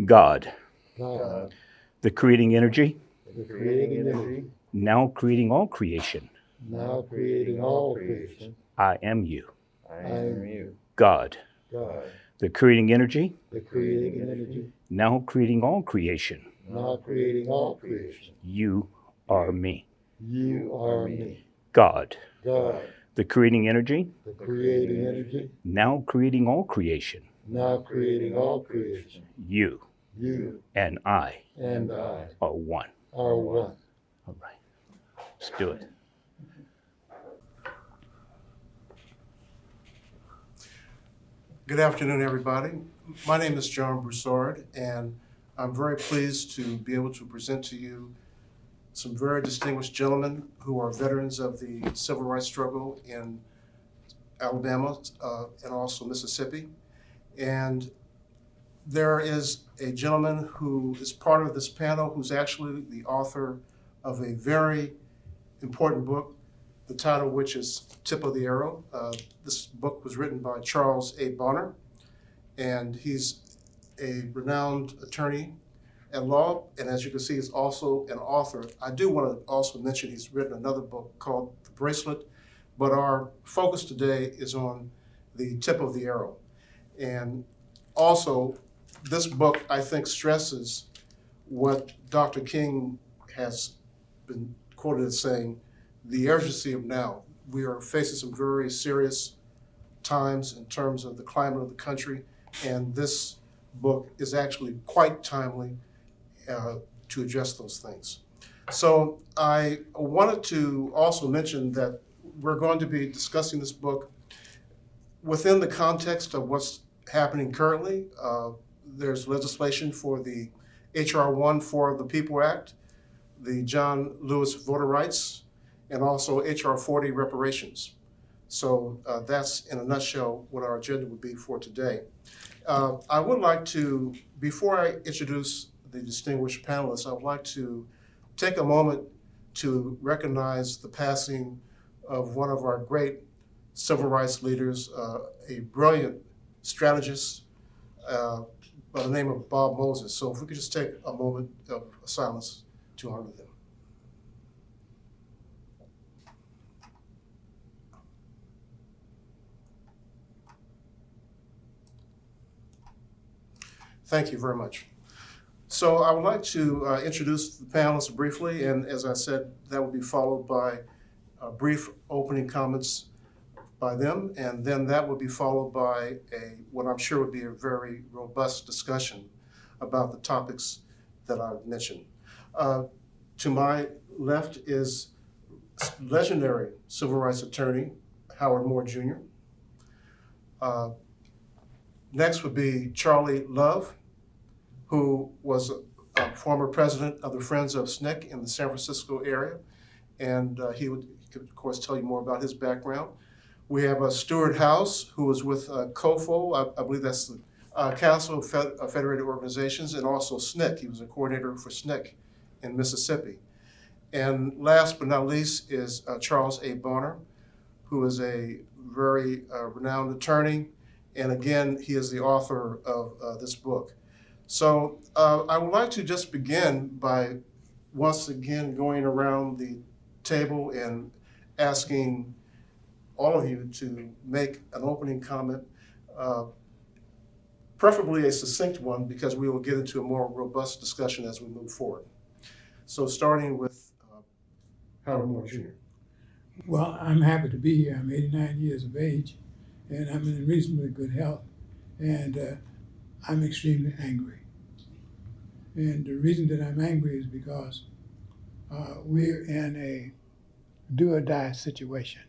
God, God, the creating energy, the creating energy, now creating all creation. now creating all creation. I am you. I am you. God, God, the creating energy, the creating energy, now creating all creation. now creating all creation. You are me. You are me. God, God, the creating energy, the creating energy, now creating all creation. now creating all creation. You You and I and I are one. are one. All right, let's do it. Good afternoon, everybody. My name is John Broussard, and I'm very pleased to be able to present to you some very distinguished gentlemen who are veterans of the civil rights struggle in Alabama and also Mississippi. And there is a gentleman who is part of this panel who's actually the author of a very important book, the title of which is Tip of the Arrow. This book was written by Charles A. Bonner, and he's a renowned attorney at law, and as you can see, he's also an author. I do want to also mention he's written another book called The Bracelet, but our focus today is on the Tip of the Arrow. And also, this book, I think, stresses what Dr. King has been quoted as saying, the urgency of now. We are facing some very serious times in terms of the climate of the country, and this book is actually quite timely to address those things. So I wanted to also mention that we're going to be discussing this book within the context of what's happening currently. There's legislation for the H.R. 1 for the People Act, the John Lewis Voter Rights, and also H.R. 40 Reparations. So that's in a nutshell what our agenda would be for today. I would like to, before I introduce the distinguished panelists, I would like to take a moment to recognize the passing of one of our great civil rights leaders, a brilliant strategist by the name of Bob Moses. So if we could just take a moment of silence to honor them. Thank you very much. So I would like to introduce the panelists briefly, and as I said, that will be followed by brief opening comments by them, and then that will be followed by what I'm sure would be a very robust discussion about the topics that I've mentioned. To my left is legendary civil rights attorney Howard Moore Jr. Next would be Charlie Love, who was a former president of the Friends of SNCC in the San Francisco area, and he could, of course, tell you more about his background. We have Stuart House, who was with COFO, I believe that's the Council of Federated Organizations, and also SNCC. He was a coordinator for SNCC in Mississippi. And last but not least is Charles A. Bonner, who is a very renowned attorney, and again, he is the author of this book. So I would like to just begin by once again going around the table and asking all of you to make an opening comment, preferably a succinct one, because we will get into a more robust discussion as we move forward. So starting with Howard Moore Jr. Well, I'm happy to be here. I'm 89 years of age, and I'm in reasonably good health, and I'm extremely angry. And the reason that I'm angry is because we're in a do or die situation.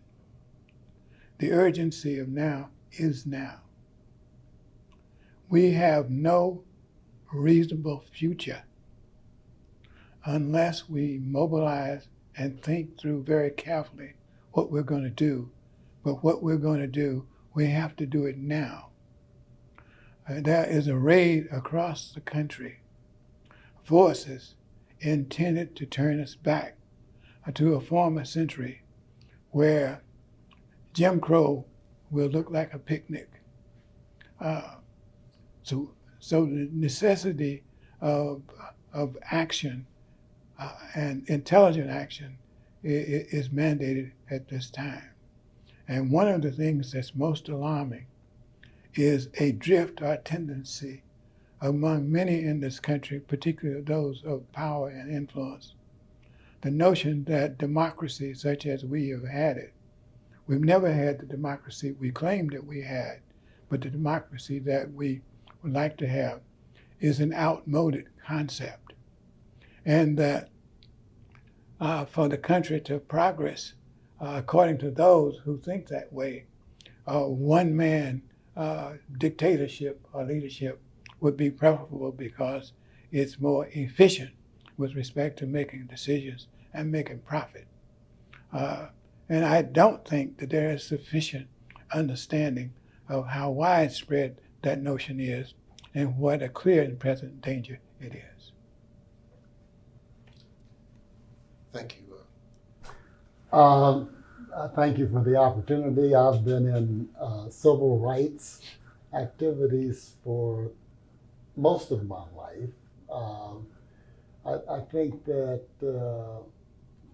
The urgency of now is now. We have no reasonable future unless we mobilize and think through very carefully what we're going to do. But what we're going to do, we have to do it now. There is a raid across the country, forces intended to turn us back to a former century where Jim Crow will look like a picnic. So the necessity of action and intelligent action is mandated at this time. And one of the things that's most alarming is a drift or tendency among many in this country, particularly those of power and influence. The notion that democracy, such as we have had it, we've never had the democracy we claimed that we had, but the democracy that we would like to have is an outmoded concept. And that for the country to progress, according to those who think that way, one man dictatorship or leadership would be preferable because it's more efficient with respect to making decisions and making profit. And I don't think that there is sufficient understanding of how widespread that notion is and what a clear and present danger it is. Thank you. Thank you for the opportunity. I've been in civil rights activities for most of my life. I think that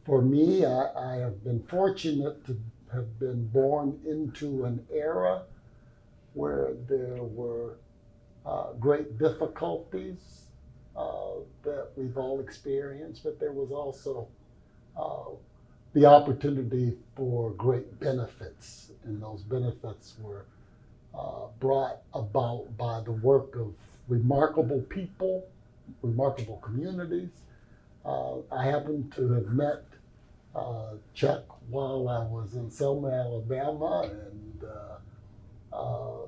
for me, I have been fortunate to have been born into an era where there were great difficulties that we've all experienced, but there was also the opportunity for great benefits, and those benefits were brought about by the work of remarkable people, remarkable communities. I happen to have met Chuck while I was in Selma, Alabama, and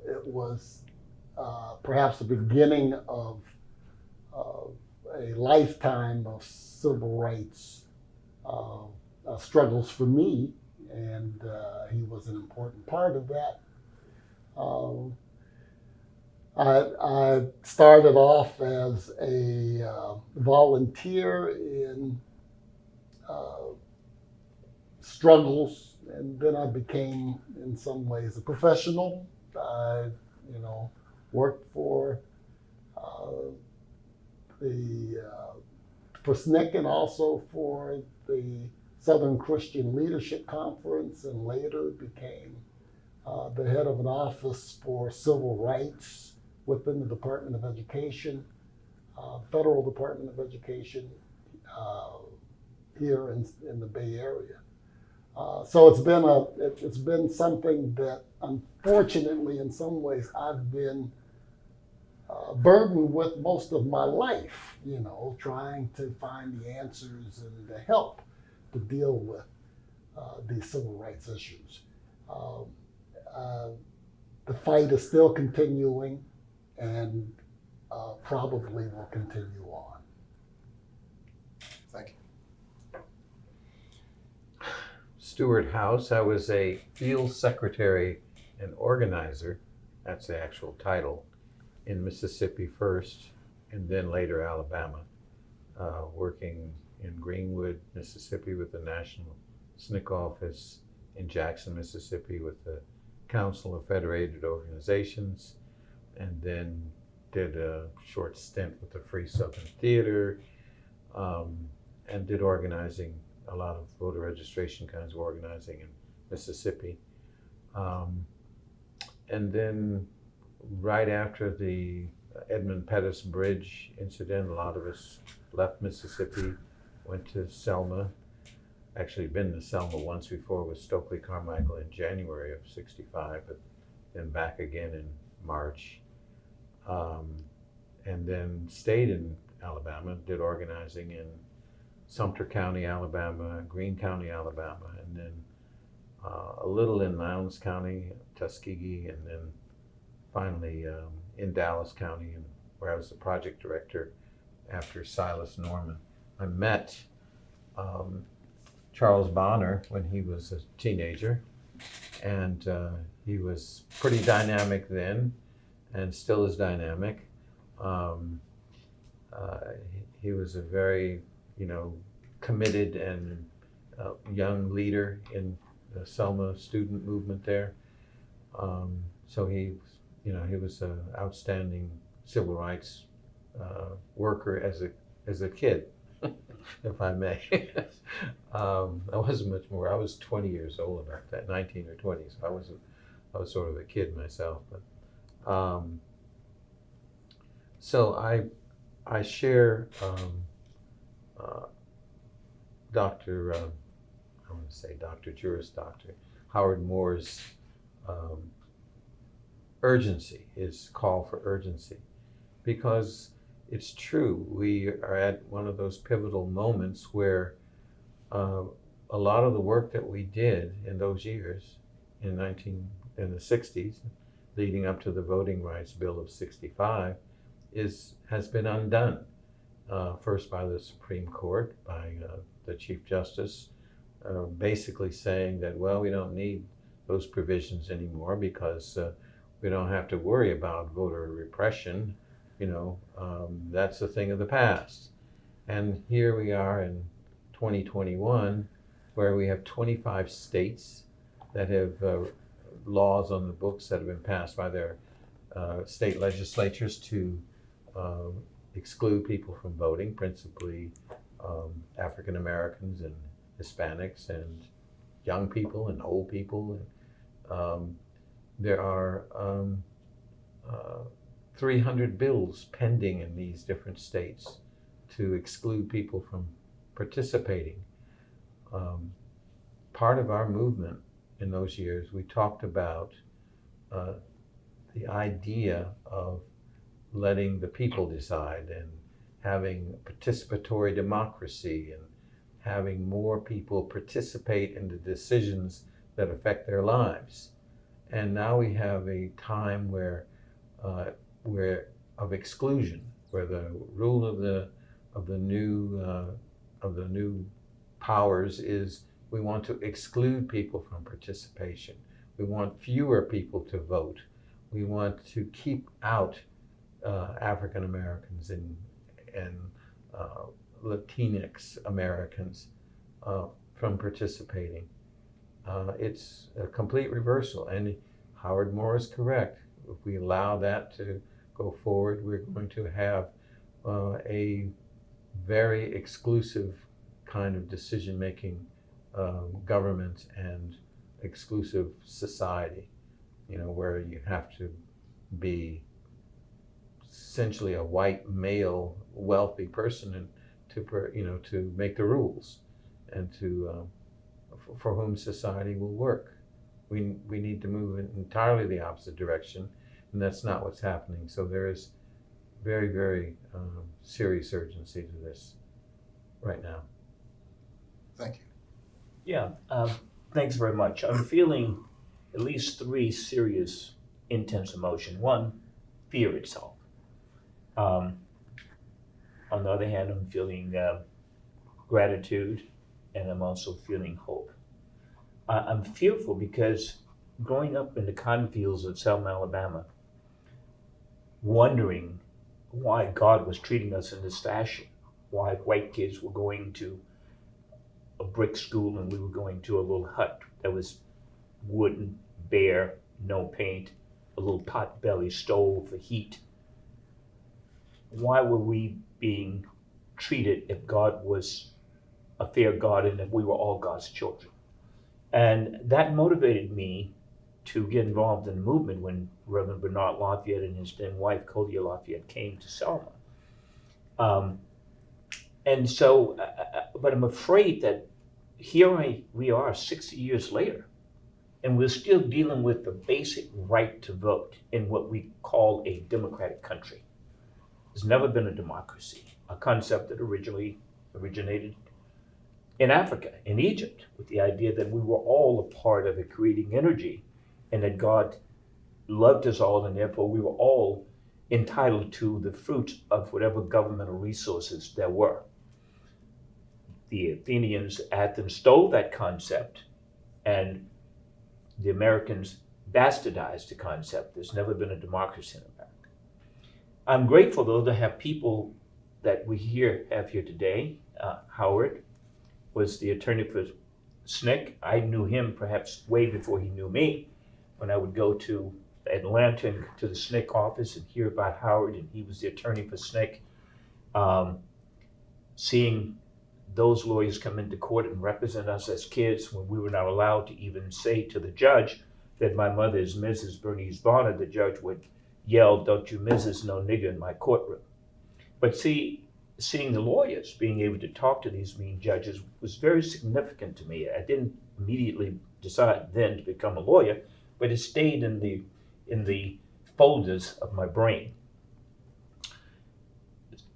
it was perhaps the beginning of a lifetime of civil rights struggles for me, and he was an important part of that. I started off as a volunteer in struggles, and then I became, in some ways, a professional. I, worked for SNCC and also for the Southern Christian Leadership Conference, and later became the head of an office for civil rights within the Department of Education, Federal Department of Education here in the Bay Area. So it's been something that, unfortunately, in some ways, I've been burdened with most of my life. Trying to find the answers and the help to deal with these civil rights issues. The fight is still continuing, and probably will continue on. Thank you. Stuart House. I was a field secretary and organizer, that's the actual title, in Mississippi first, and then later Alabama, working in Greenwood, Mississippi with the National SNCC office, in Jackson, Mississippi with the Council of Federated Organizations, and then did a short stint with the Free Southern Theater, and did organizing, a lot of voter registration kinds of organizing in Mississippi. And then right after the Edmund Pettus Bridge incident, a lot of us left Mississippi, went to Selma. Actually been to Selma once before with Stokely Carmichael in January of '65, but then back again in March. And then stayed in Alabama, did organizing in Sumter County, Alabama, Greene County, Alabama, and then a little in Lowndes County, Tuskegee, and then finally in Dallas County, where I was the project director after Silas Norman. I met Charles Bonner when he was a teenager, and he was pretty dynamic then and still is dynamic. He was a very committed and young leader in the Selma student movement there. So he was an outstanding civil rights worker as a kid, if I may. I wasn't much more. I was 20 years old about that, 19 or 20. So I was sort of a kid myself. But so I share Dr. I want to say Juris Doctor Howard Moore's urgency, his call for urgency, because it's true. We are at one of those pivotal moments where a lot of the work that we did in those years, in the 60s, leading up to the Voting Rights Bill of '65, has been undone. First by the Supreme Court, by the Chief Justice, basically saying that, well, we don't need those provisions anymore because we don't have to worry about voter repression. That's a thing of the past. And here we are in 2021, where we have 25 states that have laws on the books that have been passed by their state legislatures to exclude people from voting, principally African Americans and Hispanics and young people and old people. There are 300 bills pending in these different states to exclude people from participating. Part of our movement in those years, we talked about the idea of letting the people decide and having participatory democracy and having more people participate in the decisions that affect their lives. And now we have a time where of exclusion, where the rule of the new powers is we want to exclude people from participation. We want fewer people to vote. We want to keep out African Americans and Latinx Americans from participating. It's a complete reversal, and Howard Moore is correct. If we allow that to go forward, we're going to have a very exclusive kind of decision-making government and exclusive society, where you have to be essentially a white male wealthy person and to make the rules and to for whom society will work. We need to move in entirely the opposite direction, and that's not what's happening. So there is very, very serious urgency to this right now. Thank you. Yeah, thanks very much. I'm feeling at least three serious, intense emotions. One, fear itself. On the other hand, I'm feeling gratitude, and I'm also feeling hope. I'm fearful because growing up in the cotton fields of Selma, Alabama, wondering why God was treating us in this fashion, why white kids were going to a brick school and we were going to a little hut that was wooden, bare, no paint, a little pot-belly stove for heat. Why were we being treated if God was a fair God and if we were all God's children? And that motivated me to get involved in the movement when Reverend Bernard Lafayette and his then wife, Codia Lafayette, came to Selma. And so, but I'm afraid that here we are 60 years later, and we're still dealing with the basic right to vote in what we call a democratic country. There's never been a democracy, a concept that originally originated in Africa, in Egypt, with the idea that we were all a part of a creating energy and that God loved us all, and therefore we were all entitled to the fruits of whatever governmental resources there were. The Athenians, Athens, stole that concept, and the Americans bastardized the concept. There's never been a democracy in America. I'm grateful, though, to have people that we have here today Howard was the attorney for SNCC. I knew him perhaps way before he knew me. When I would go to Atlanta and to the SNCC office and hear about Howard, and he was the attorney for SNCC, seeing those lawyers come into court and represent us as kids when we were not allowed to even say to the judge that my mother is Mrs. Bernice Bonner, the judge would yell, "Don't you Mrs. no nigger in my courtroom." But seeing the lawyers being able to talk to these mean judges was very significant to me. I didn't immediately decide then to become a lawyer, but it stayed in the folders of my brain.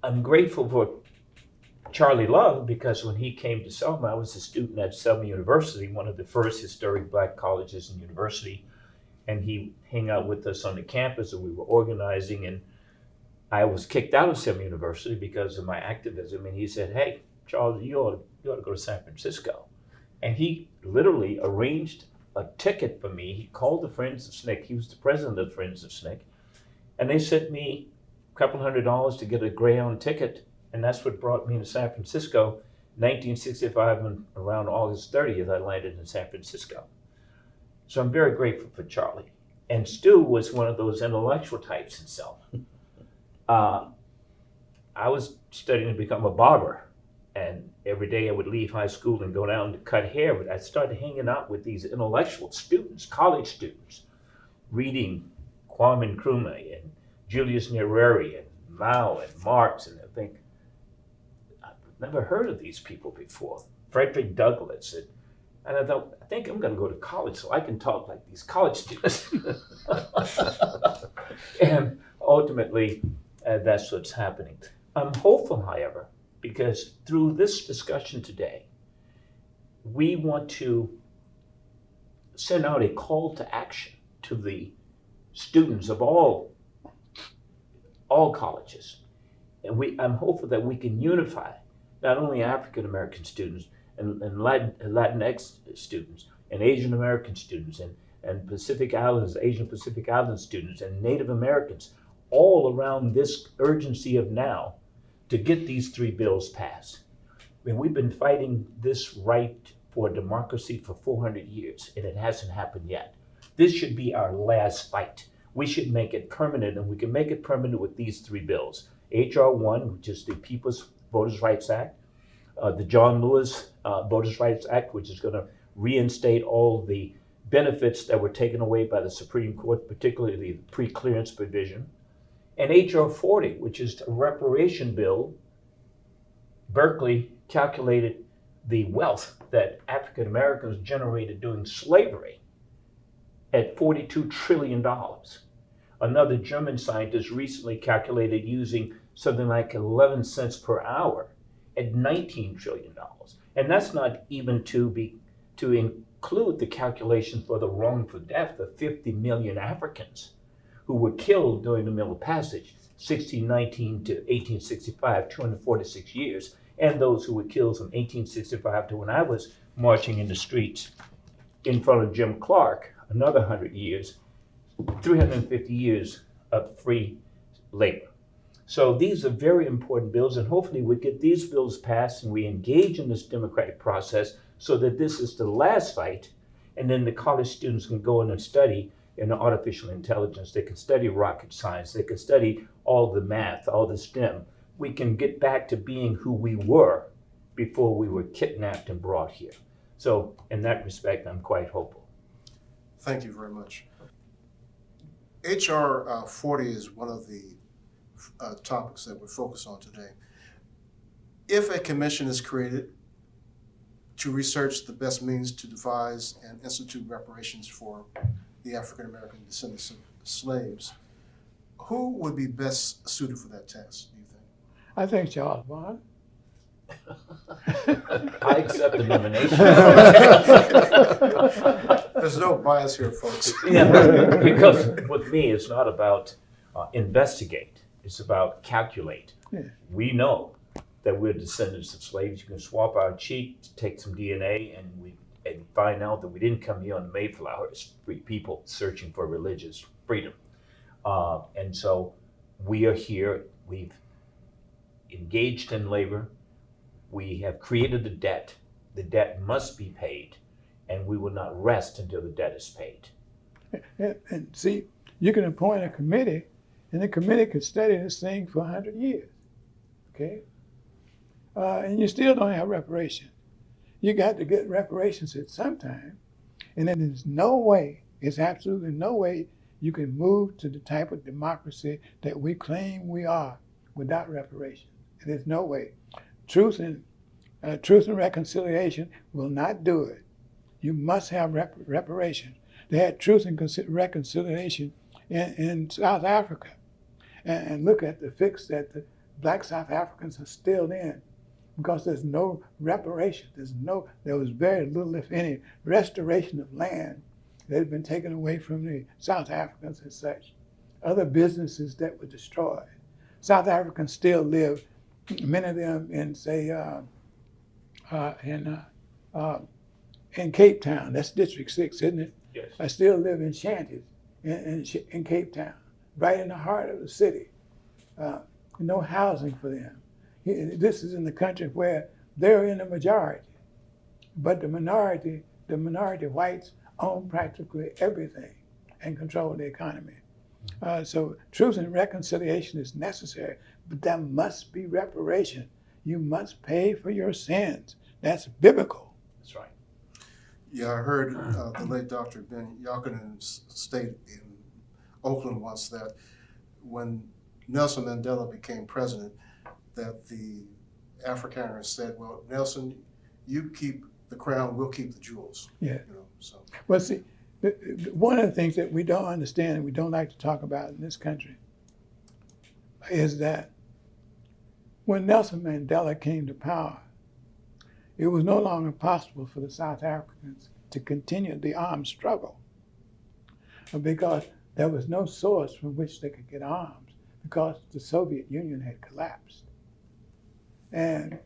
I'm grateful for Charlie Love because when he came to Selma, I was a student at Selma University, one of the first historic black colleges and university, and he hung out with us on the campus and we were organizing, and I was kicked out of Selma University because of my activism, and he said, "Hey, Charles, you ought to go to San Francisco." And he literally arranged a ticket for me. He called the Friends of SNCC. He was the president of the Friends of SNCC. And they sent me a couple $100 to get a Greyhound ticket. And that's what brought me to San Francisco. 1965, and around August 30th, I landed in San Francisco. So I'm very grateful for Charlie. And Stu was one of those intellectual types in Selma. I was studying to become a barber. And every day I would leave high school and go down to cut hair. But I started hanging out with these intellectual students, college students, reading Kwame Nkrumah and Julius Nyerere and Mao and Marx. And I think, I've never heard of these people before. Frederick Douglass. And I thought, I think I'm going to go to college so I can talk like these college students. And ultimately, that's what's happening. I'm hopeful, however, because through this discussion today, we want to send out a call to action to the students of all colleges. And I'm hopeful that we can unify not only African American students and Latinx students and Asian American students and Pacific Islands, Asian Pacific Island students and Native Americans, all around this urgency of now to get these 3 bills passed. I mean, we've been fighting this right for democracy for 400 years, and it hasn't happened yet. This should be our last fight. We should make it permanent, and we can make it permanent with these 3 bills. H.R. 1, which is the People's Voters' Rights Act, the John Lewis Voters' Rights Act, which is going to reinstate all the benefits that were taken away by the Supreme Court, particularly the pre-clearance provision, and H.R. 40, which is a reparation bill. Berkeley calculated the wealth that African Americans generated during slavery at $42 trillion. Another German scientist recently calculated using something like 11 cents per hour at $19 trillion. And that's not even to include the calculation for the wrongful death of 50 million Africans who were killed during the Middle Passage, 1619 to 1865, 246 years, and those who were killed from 1865 to when I was marching in the streets in front of Jim Clark, another 100 years, 350 years of free labor. So these are very important bills, and hopefully we get these bills passed and we engage in this democratic process so that this is the last fight, and then the college students can go in and study in artificial intelligence. They can study rocket science. They can study all the math, all the STEM. We can get back to being who we were before we were kidnapped and brought here. So in that respect, I'm quite hopeful. Thank you very much. H.R. 40 is one of the topics that we're focused on today. If a commission is created to research the best means to devise and institute reparations for the African American descendants of slaves, who would be best suited for that task, do you think? I think Charles Bonner. I accept the nomination. There's no bias here, folks. Yeah, because with me, it's not about investigate. It's about calculate. Yeah. We know that we're descendants of slaves. You can swap our cheeks, take some DNA, and find out that we didn't come here on the Mayflower as free people searching for religious freedom. And so we are here. We've engaged in labor. We have created a debt. The debt must be paid, and we will not rest until the debt is paid. And see, you can appoint a committee, and the committee could study this thing for 100 years, okay? And you still don't have reparations. You got to get reparations at some time, and then there's no way, there's absolutely no way you can move to the type of democracy that we claim we are without reparations. There's no way. Truth and reconciliation will not do it. You must have reparations. They had truth and reconciliation in South Africa. And look at the fix that the black South Africans are still in, because there's no reparation. There was very little, if any, restoration of land that had been taken away from the South Africans and such. Other businesses that were destroyed. South Africans still live, many of them in, say, in Cape Town. That's District 6, isn't it? Yes. I still live in shanties in Cape Town, right in the heart of the city. No housing for them. This is in the country where they're in the majority, but the minority whites own practically everything and control the economy. So truth and reconciliation is necessary, but there must be reparation. You must pay for your sins. That's biblical. That's right. Yeah, I heard the late Dr. Ben Yakinen state in Oakland once that when Nelson Mandela became president, that the Afrikaners said, well, Nelson, you keep the crown, we'll keep the jewels. Yeah. You know, so. Well, see, one of the things that we don't understand and we don't like to talk about in this country is that when Nelson Mandela came to power, it was no longer possible for the South Africans to continue the armed struggle because there was no source from which they could get arms because the Soviet Union had collapsed. And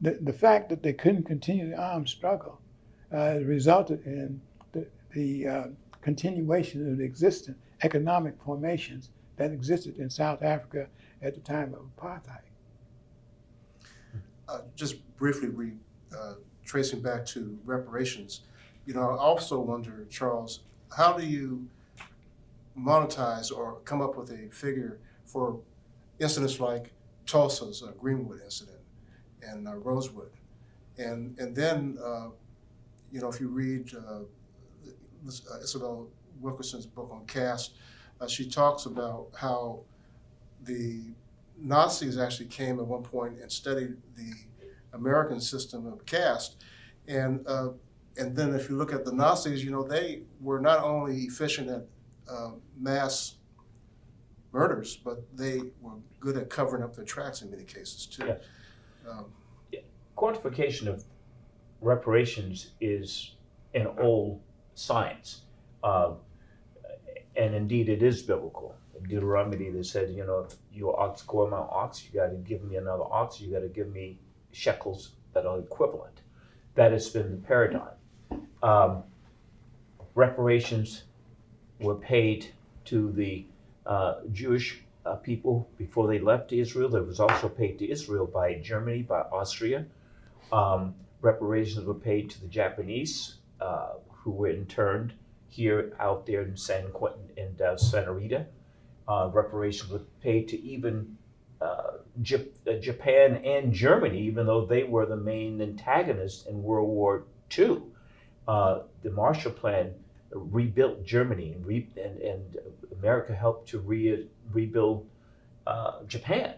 the fact that they couldn't continue the armed struggle resulted in the continuation of the existing economic formations that existed in South Africa at the time of apartheid. Just briefly tracing back to reparations, you know, I also wonder, Charles, how do you monetize or come up with a figure for incidents like Tulsa's Greenwood incident and Rosewood, and then you know, if you read Isabel Wilkerson's book on caste, she talks about how the Nazis actually came at one point and studied the American system of caste, and then if you look at the Nazis, you know, they were not only efficient at mass murders, but they were good at covering up their tracks in many cases too. Yes. Quantification of reparations is an old science, and indeed it is biblical. In Deuteronomy, they said, you know, if your ox go my ox, you got to give me another ox. You got to give me shekels that are equivalent. That has been the paradigm. Reparations were paid to the Jewish people before they left Israel. It was also paid to Israel by Germany, by Austria. Reparations were paid to the Japanese who were interned here out there in San Quentin and Santa Rita. Reparations were paid to even Japan and Germany, even though they were the main antagonists in World War II. The Marshall Plan rebuilt Germany, and America helped to rebuild Japan.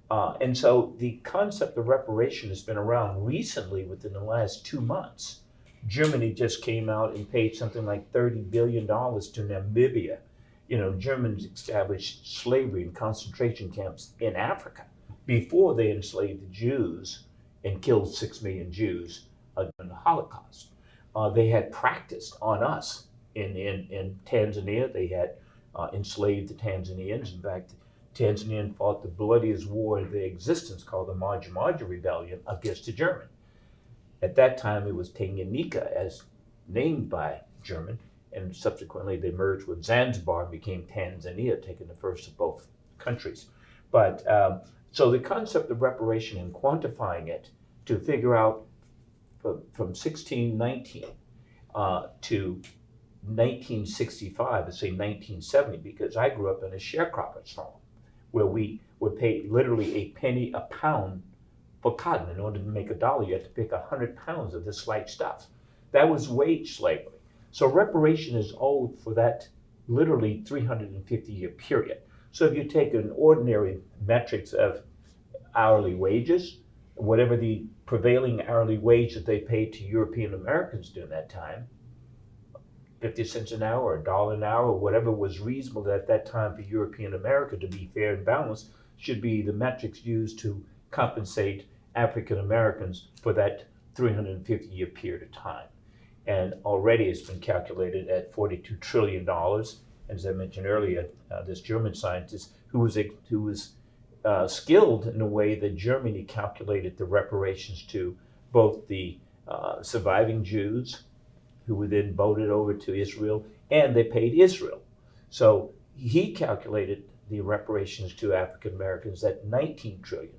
And so the concept of reparation has been around recently within the last 2 months. Germany just came out and paid something like $30 billion to Namibia. You know, Germans established slavery and concentration camps in Africa before they enslaved the Jews and killed 6 million Jews in the Holocaust. They had practiced on us in Tanzania. They had enslaved the Tanzanians. In fact, Tanzania fought the bloodiest war in their existence called the Maji Maji Rebellion against the German. At that time, it was Tanganyika, as named by German, and subsequently they merged with Zanzibar and became Tanzania, taking the first of both countries. But so the concept of reparation and quantifying it to figure out from 1619 to 1965, let's say 1970, because I grew up in a sharecropper's farm where we would pay literally a penny a pound for cotton. In order to make $1, you had to pick 100 pounds of this light stuff. That was wage slavery. So reparation is owed for that literally 350-year period. So if you take an ordinary metrics of hourly wages, whatever the prevailing hourly wage that they paid to European Americans during that time, 50 cents an hour or $1 an hour, or whatever was reasonable at that time for European America to be fair and balanced, should be the metrics used to compensate African Americans for that 350-year period of time. And already it's been calculated at $42 trillion. As I mentioned earlier, this German scientist who was skilled in a way that Germany calculated the reparations to both the surviving Jews, who were then voted over to Israel, and they paid Israel. So he calculated the reparations to African Americans at $19 trillion.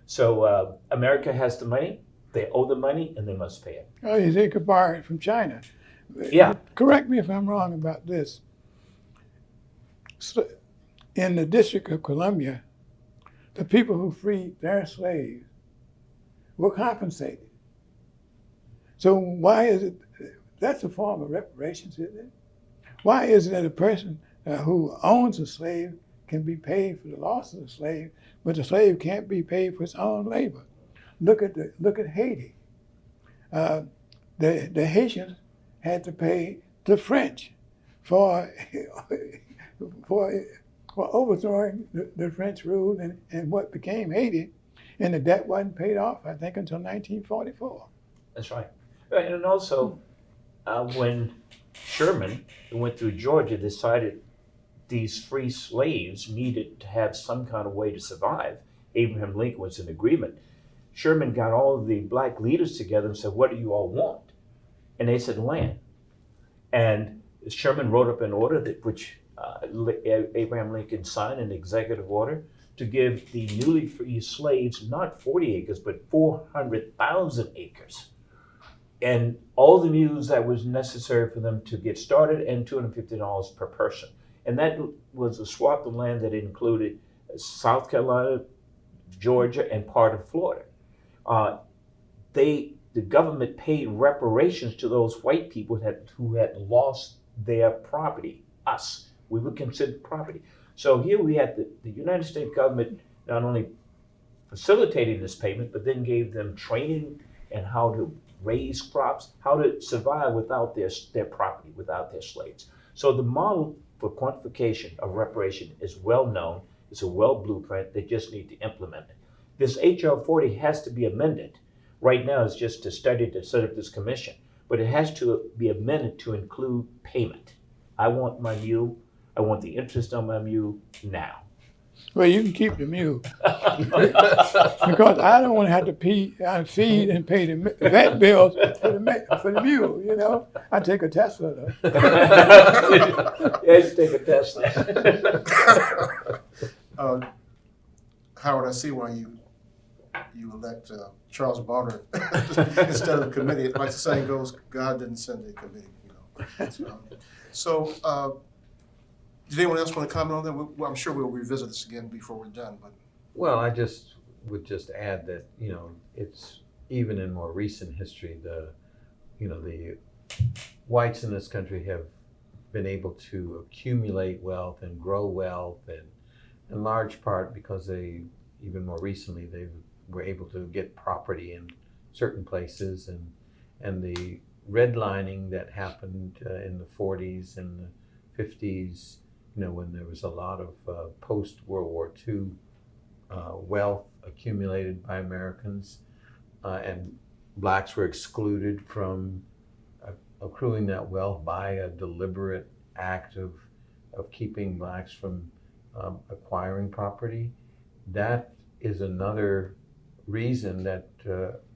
So America has the money, they owe the money, and they must pay it. Oh, they could borrow it from China. Yeah. Correct me if I'm wrong about this. So in the District of Columbia, the people who freed their slaves were compensated. So why is it, that's a form of reparations, isn't it? Why is it that a person who owns a slave can be paid for the loss of the slave, but the slave can't be paid for his own labor? Look at Haiti. The Haitians had to pay the French for overthrowing the French rule and what became Haiti, and the debt wasn't paid off, I think, until 1944. That's right. And also, when Sherman, who went through Georgia, decided these free slaves needed to have some kind of way to survive, Abraham Lincoln was in agreement. Sherman got all of the black leaders together and said, "What do you all want?" And they said, "Land." And Sherman wrote up an order which Abraham Lincoln signed, an executive order, to give the newly free slaves not 40 acres, but 400,000 acres. And all the mules that was necessary for them to get started, and $250 per person. And that was a swath of land that included South Carolina, Georgia, and part of Florida. The government paid reparations to those white people who had lost their property, us. We were considered property. So here we had the United States government not only facilitating this payment, but then gave them training and how to raise crops, how to survive without their property, without their slaves. So the model for quantification of reparation is well known. It's a well blueprint. They just need to implement it. This HR 40 has to be amended. Right now it's just to study to set up this commission, but it has to be amended to include payment. I want my mule. I want the interest on my mule now. Well, you can keep the mule. Because I don't want to have to feed and pay the vet bills for the mule, you know. I take a Tesla, though. Yes, take a Tesla. Howard, I see why you elect Charles Bonner instead of the committee. Like the saying goes, God didn't send a committee, you know. So did anyone else want to comment on that? Well, I'm sure we'll revisit this again before we're done. But Well, I would just add that, you know, it's even in more recent history, the whites in this country have been able to accumulate wealth and grow wealth, and in large part because even more recently, they were able to get property in certain places, and the redlining that happened in the 40s and the 50s, you know, when there was a lot of post-World War II wealth accumulated by Americans, and blacks were excluded from accruing that wealth by a deliberate act of keeping blacks from acquiring property. That is another reason that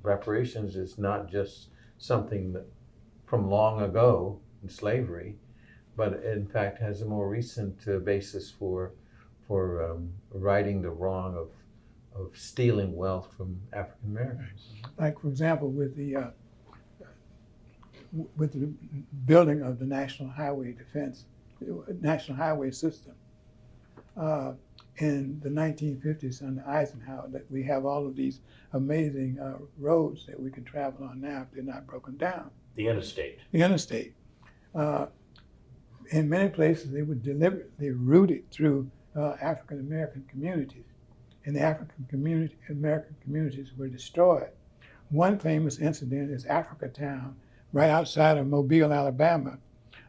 reparations is not just something that from long ago in slavery, but in fact has a more recent basis for righting the wrong stealing wealth from African Americans. Like, for example, with the building of the National Highway Defense, National Highway System. In the 1950s under Eisenhower, that we have all of these amazing roads that we can travel on now if they're not broken down. The interstate. The interstate. In many places, they were deliberately routed through African American communities, and the American communities were destroyed. One famous incident is Africa Town, right outside of Mobile, Alabama,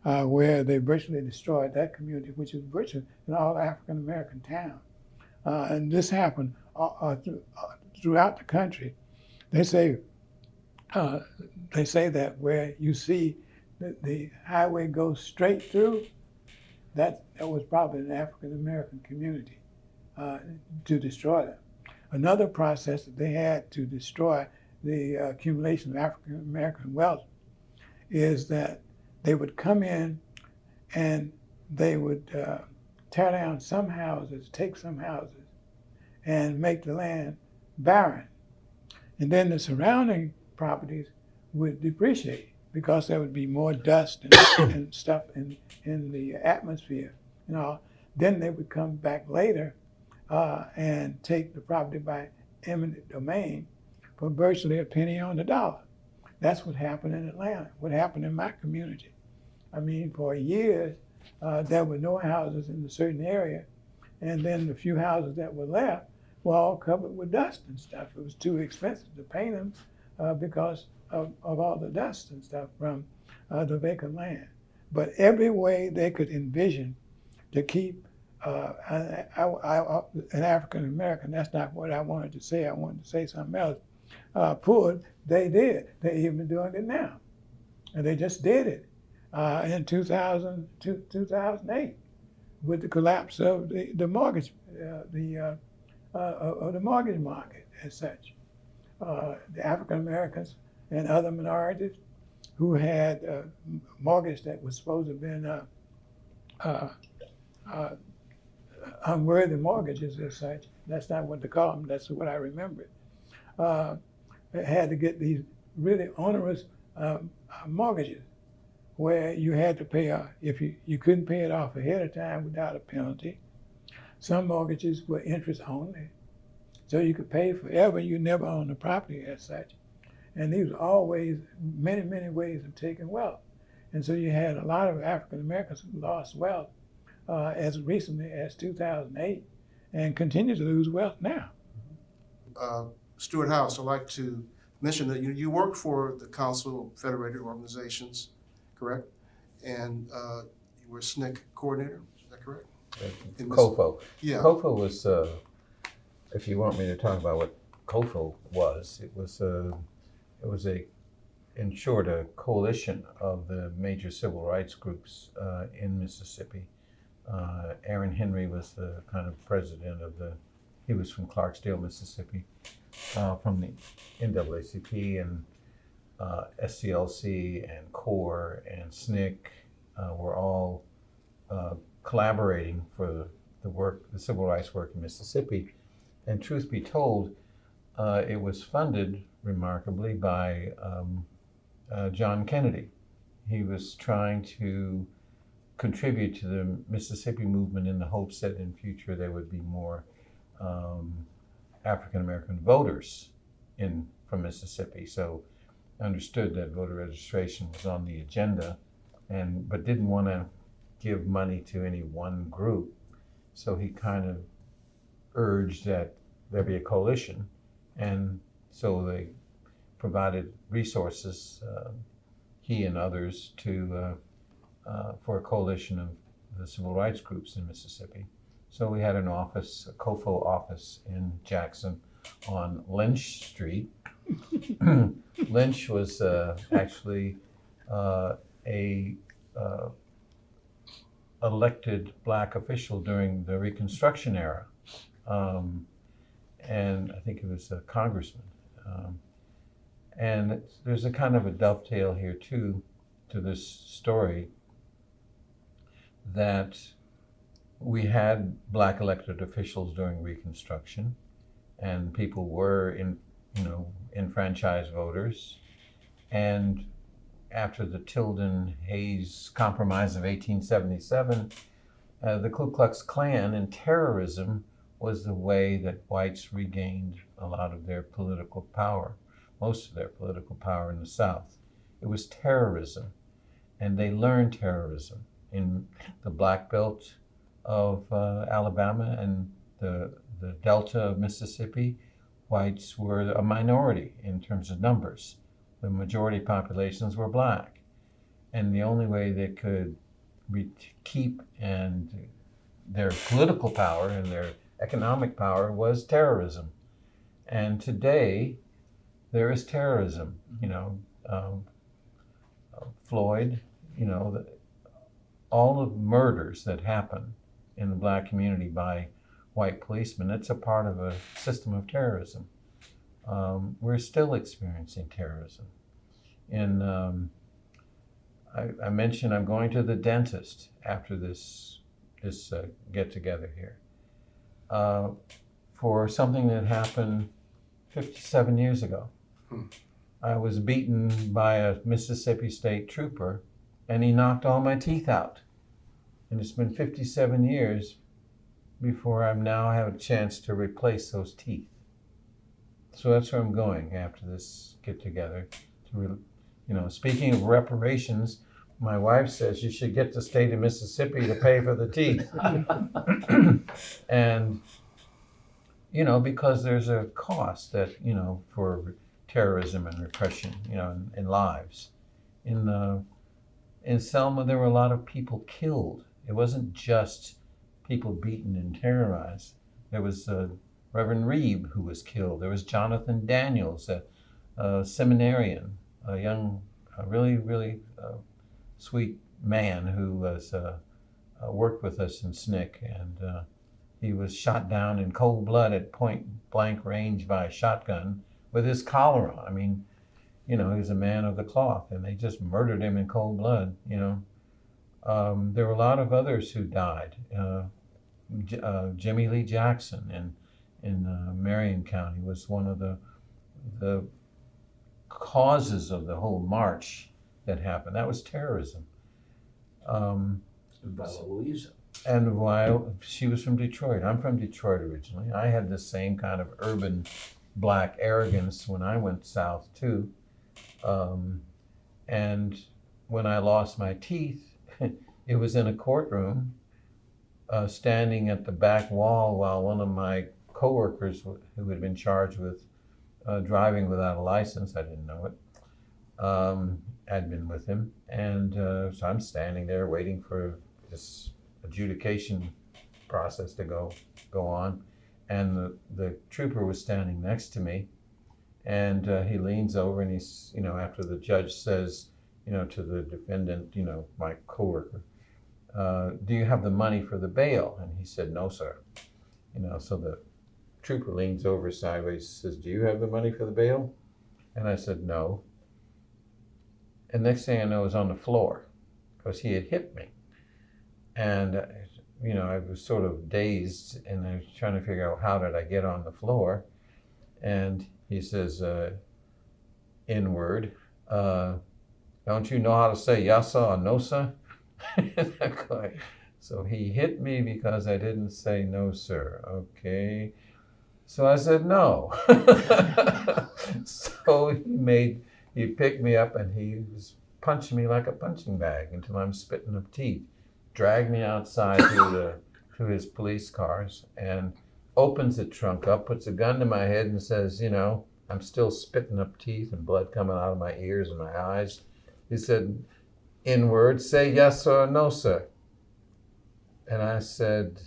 where they virtually destroyed that community, which is virtually an all African American town. And this happened throughout the country. They say that where you see the highway goes straight through, that was probably an African American community to destroy them. Another process that they had to destroy the accumulation of African American wealth is that they would come in and they would tear down some houses, take some houses, and make the land barren. And then the surrounding properties would depreciate because there would be more dust and stuff in the atmosphere and all. Then they would come back later and take the property by eminent domain for virtually a penny on the dollar. That's what happened in Atlanta, what happened in my community. I mean, for years, there were no houses in a certain area, and then the few houses that were left were all covered with dust and stuff. It was too expensive to paint them because of all the dust and stuff from the vacant land. But every way they could envision to keep an African American, that's not what I wanted to say, I wanted to say something else, poor, they did. They're even doing it now. And they just did it in 2008 with the collapse of the mortgage, of the mortgage market as such. The African Americans and other minorities who had mortgage that was supposed to have been unworthy mortgages as such. That's not what they call them. That's what I remember. Had to get these really onerous mortgages where you had to pay if you couldn't pay it off ahead of time without a penalty. Some mortgages were interest only, so you could pay forever. You never own the property as such. And these were always many, many ways of taking wealth. And so you had a lot of African Americans who lost wealth as recently as 2008 and continue to lose wealth now. Stuart House, I'd like to mention that you work for the Council of Federated Organizations, correct? And you were SNCC coordinator, is that correct? COFO. Yeah. COFO was, if you want me to talk about what COFO was, it was in short, a coalition of the major civil rights groups in Mississippi. Aaron Henry was the kind of president of he was from Clarksdale, Mississippi, from the NAACP, and SCLC and CORE and SNCC were all collaborating for the civil rights work in Mississippi. And truth be told, it was funded remarkably by John Kennedy. He was trying to contribute to the Mississippi movement in the hopes that in future there would be more African American voters from Mississippi. So understood that voter registration was on the agenda, but didn't want to give money to any one group. So he kind of urged that there be a coalition, and so they provided resources, he and others, for a coalition of the civil rights groups in Mississippi. So we had an office, a COFO office in Jackson on Lynch Street. Lynch was actually a elected black official during the Reconstruction era. And I think he was a congressman. And there's a kind of a dovetail here too to this story, that we had black elected officials during Reconstruction, and people were enfranchised voters. And after the Tilden-Hayes Compromise of 1877, the Ku Klux Klan and terrorism was the way that whites regained a lot of their political power, most of their political power in the South. It was terrorism, and they learned terrorism in the Black Belt of Alabama and the Delta of Mississippi. Whites were a minority in terms of numbers. The majority populations were black. And the only way they could keep their political power and their economic power was terrorism. And today, there is terrorism. Floyd, all the murders that happen in the black community by white policemen, it's a part of a system of terrorism. We're still experiencing terrorism. I mentioned I'm going to the dentist after this get together here for something that happened 57 years ago. I was beaten by a Mississippi State trooper, and he knocked all my teeth out. And it's been 57 years before I now have a chance to replace those teeth. So that's where I'm going after this get together. Speaking of reparations, my wife says you should get the state of Mississippi to pay for the teeth. And, because there's a cost that, for terrorism and repression, in lives. In Selma, there were a lot of people killed. It wasn't just people beaten and terrorized. There was Reverend Reeb who was killed. There was Jonathan Daniels, a seminarian, a young, really, really sweet man who was worked with us in SNCC, and he was shot down in cold blood at point blank range by a shotgun with his collar on. I mean, he was a man of the cloth, and they just murdered him in cold blood. There were a lot of others who died. Jimmy Lee Jackson in Marion County was one of the causes of the whole march that happened. That was terrorism. Bella Louisa. And while she was from Detroit, I'm from Detroit originally. I had the same kind of urban black arrogance when I went south too. And when I lost my teeth, it was in a courtroom, standing at the back wall while one of my coworkers who had been charged with driving without a license, I didn't know it, had been with him. And so I'm standing there waiting for this adjudication process to go on. And the trooper was standing next to me, and he leans over and he's, after the judge says, to the defendant, my coworker, do you have the money for the bail? And he said, no, sir. So the trooper leans over sideways, says, do you have the money for the bail? And I said, no. And next thing I know, I was on the floor because he had hit me. And, I was sort of dazed, and I was trying to figure out how did I get on the floor. And he says, N-word, don't you know how to say yassa or nosa? So he hit me because I didn't say no, sir. Okay. So I said no. So he picked me up and he was punching me like a punching bag until I'm spitting up teeth. Dragged me outside to his police cars and opens the trunk up, puts a gun to my head and says, I'm still spitting up teeth and blood coming out of my ears and my eyes. He said, N-word, say yes or no, sir. And I said,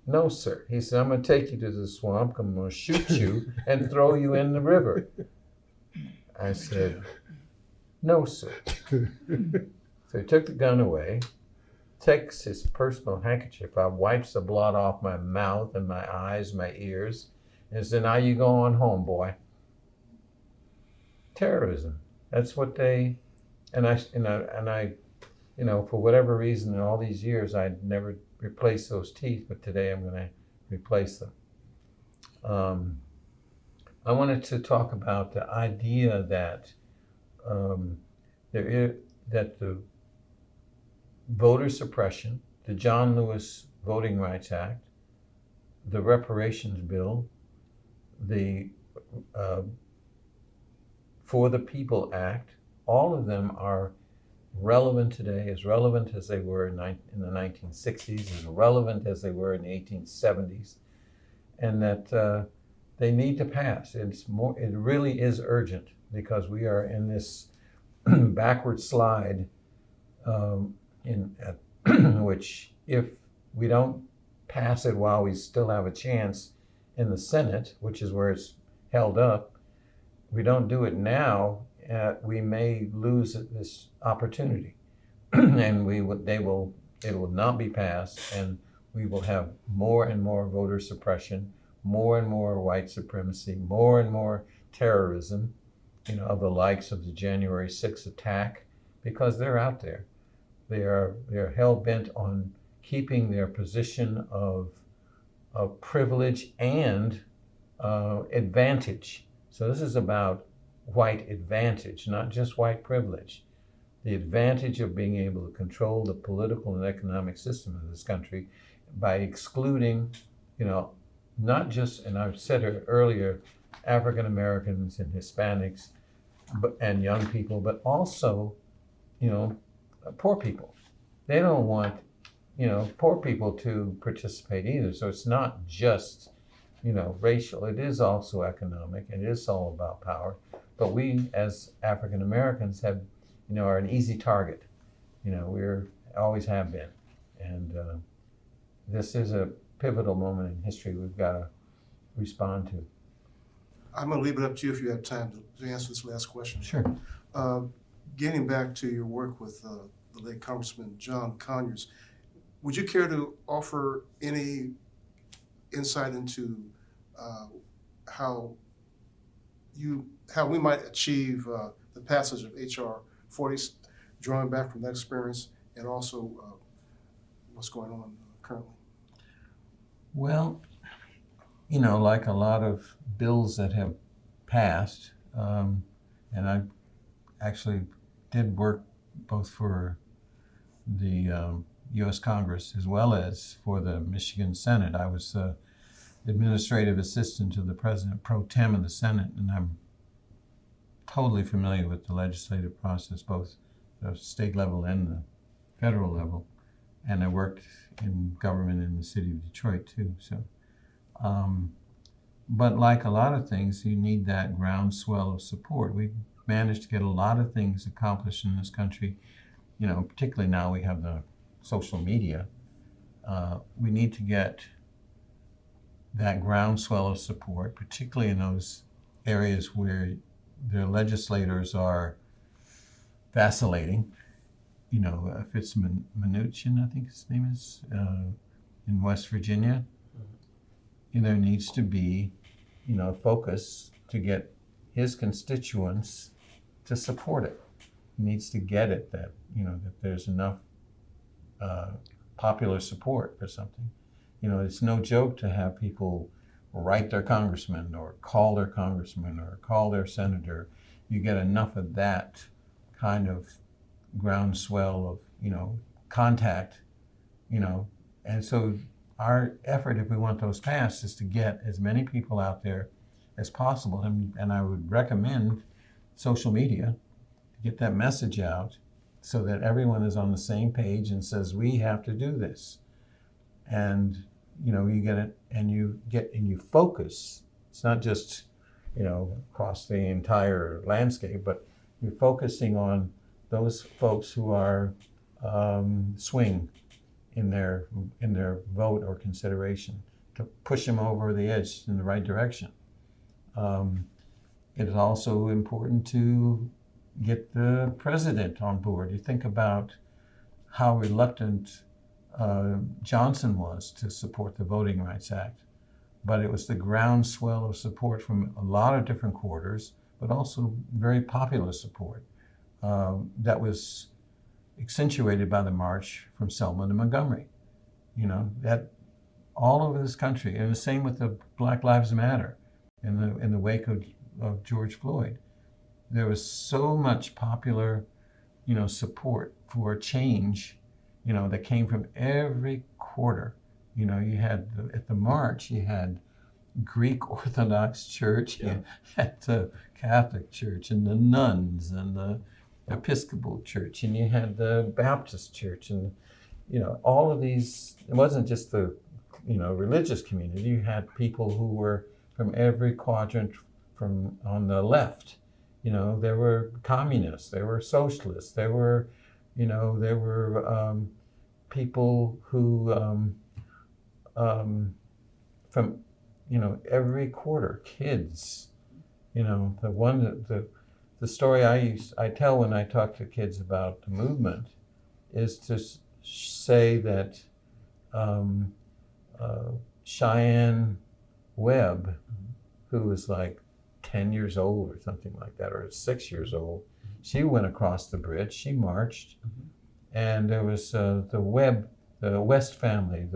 no, sir. He said, I'm going to take you to the swamp. I'm going to shoot you and throw you in the river. I said, no, sir. So he took the gun away, takes his personal handkerchief out, wipes the blood off my mouth and my eyes, my ears, and said, now you go on home, boy. Terrorism. That's what they, and I, for whatever reason, in all these years, I'd never replaced those teeth, but today I'm going to replace them. I wanted to talk about the idea that there is, that the voter suppression, the John Lewis Voting Rights Act, the Reparations Bill, the uh, For the People Act, all of them are relevant today, as relevant as they were in the 1960s, as relevant as they were in the 1870s, and that they need to pass. It really is urgent because we are in this backward slide in which if we don't pass it while we still have a chance in the Senate, which is where it's held up, we don't do it now, we may lose this opportunity, and it will not be passed, and we will have more and more voter suppression, more and more white supremacy, more and more terrorism, of the likes of the January 6th attack, because they're out there. They're hell bent on keeping their position of privilege and advantage. So this is about white advantage, not just white privilege. The advantage of being able to control the political and economic system of this country by excluding, not just, and I've said it earlier, African Americans and Hispanics, and young people, but also, poor people. They don't want, poor people to participate either. So it's not just, racial. It is also economic. It is all about power. But we, as African Americans, are an easy target. We're always have been, and this is a pivotal moment in history we've got to respond to. I'm going to leave it up to you if you have time to answer this last question. Sure. Getting back to your work with the late Congressman John Conyers, would you care to offer any insight into how we might achieve the passage of H.R. 40, drawing back from that experience, and also what's going on currently? Well, like a lot of bills that have passed, and I actually did work both for the U.S. Congress as well as for the Michigan Senate. I was administrative assistant to the president pro tem of the Senate, and I'm totally familiar with the legislative process, both the state level and the federal level. And I worked in government in the city of Detroit too. So, but like a lot of things, you need that groundswell of support. We've managed to get a lot of things accomplished in this country. Particularly now we have the social media. We need to get that groundswell of support, particularly in those areas where their legislators are vacillating. If it's Mnuchin, I think his name is, in West Virginia, there needs to be, focus to get his constituents to support it. He needs to get it that, that there's enough popular support for something. It's no joke to have people write their congressman or call their congressman or call their senator. You get enough of that kind of groundswell of, contact, and so our effort, if we want those passed, is to get as many people out there as possible. And I would recommend social media to get that message out so that everyone is on the same page and says, we have to do this. And, you get it and you focus. It's not just, across the entire landscape, but you're focusing on those folks who are swing in their vote or consideration to push them over the edge in the right direction. It is also important to get the president on board. You think about how reluctant Johnson was to support the Voting Rights Act, but it was the groundswell of support from a lot of different quarters, but also very popular support that was accentuated by the march from Selma to Montgomery. That all over this country. And the same with the Black Lives Matter in the wake of George Floyd. There was so much popular, support for change, that came from every quarter. You had at the march, you had Greek Orthodox Church, you had the Catholic Church and the nuns and the Episcopal Church, and you had the Baptist Church, and all of these. It wasn't just the religious community. You had people who were from every quadrant. From on the left, there were communists, there were socialists, there were people who from every quarter, kids. The story I tell when I talk to kids about the movement is to say that Cheyenne Webb, who was like 10 years old or something like that, or 6 years old, she went across the bridge, she marched, and there was the West family,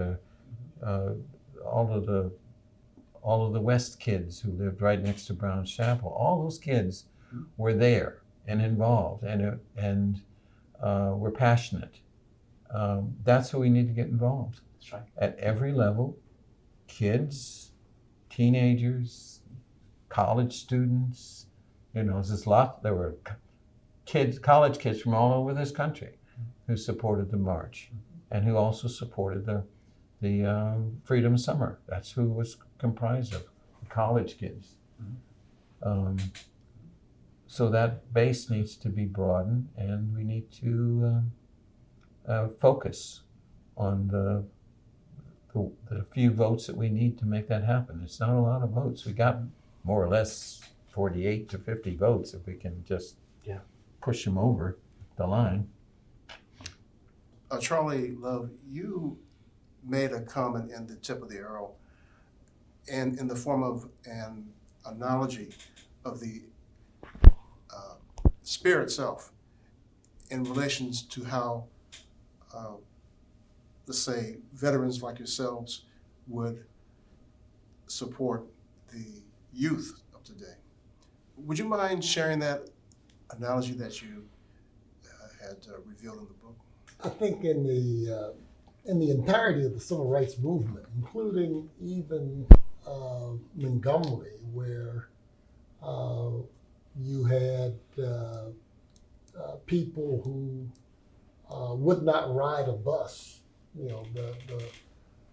all of the West kids who lived right next to Brown's Chapel. All those kids were there and involved and were passionate. That's who we need to get involved. That's right. At every level, kids, teenagers, college students. There's a lot. There were college kids from all over this country who supported the march, and who also supported the Freedom Summer. That's who was comprised of, college kids. So that base needs to be broadened, and we need to focus on the few votes that we need to make that happen. It's not a lot of votes. We got more or less 48 to 50 votes if we can just push them over the line. Charlie Love, you made a comment in the tip of the arrow, and in the form of an analogy of the spear itself in relations to how, let's say, veterans like yourselves would support the youth of today. Would you mind sharing that analogy that you had revealed in the book? I think in the entirety of the civil rights movement, including even Montgomery, where you had people who would not ride a bus, the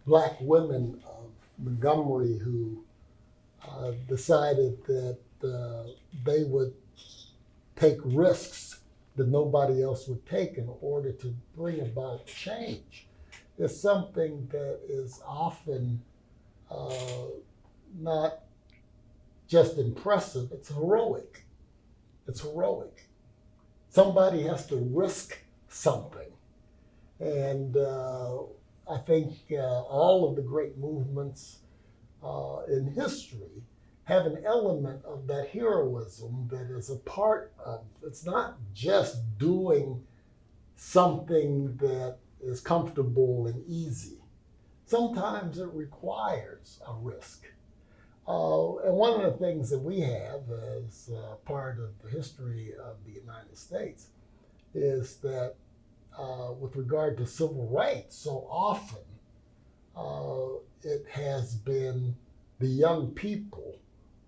black women of Montgomery who decided that they would take risks that nobody else would take in order to bring about change. Is something that is often not just impressive, it's heroic. It's heroic. Somebody has to risk something. And I think all of the great movements in history have an element of that heroism that is a part of, it's not just doing something that is comfortable and easy. Sometimes it requires a risk. And one of the things that we have as part of the history of the United States is that with regard to civil rights, so often it has been the young people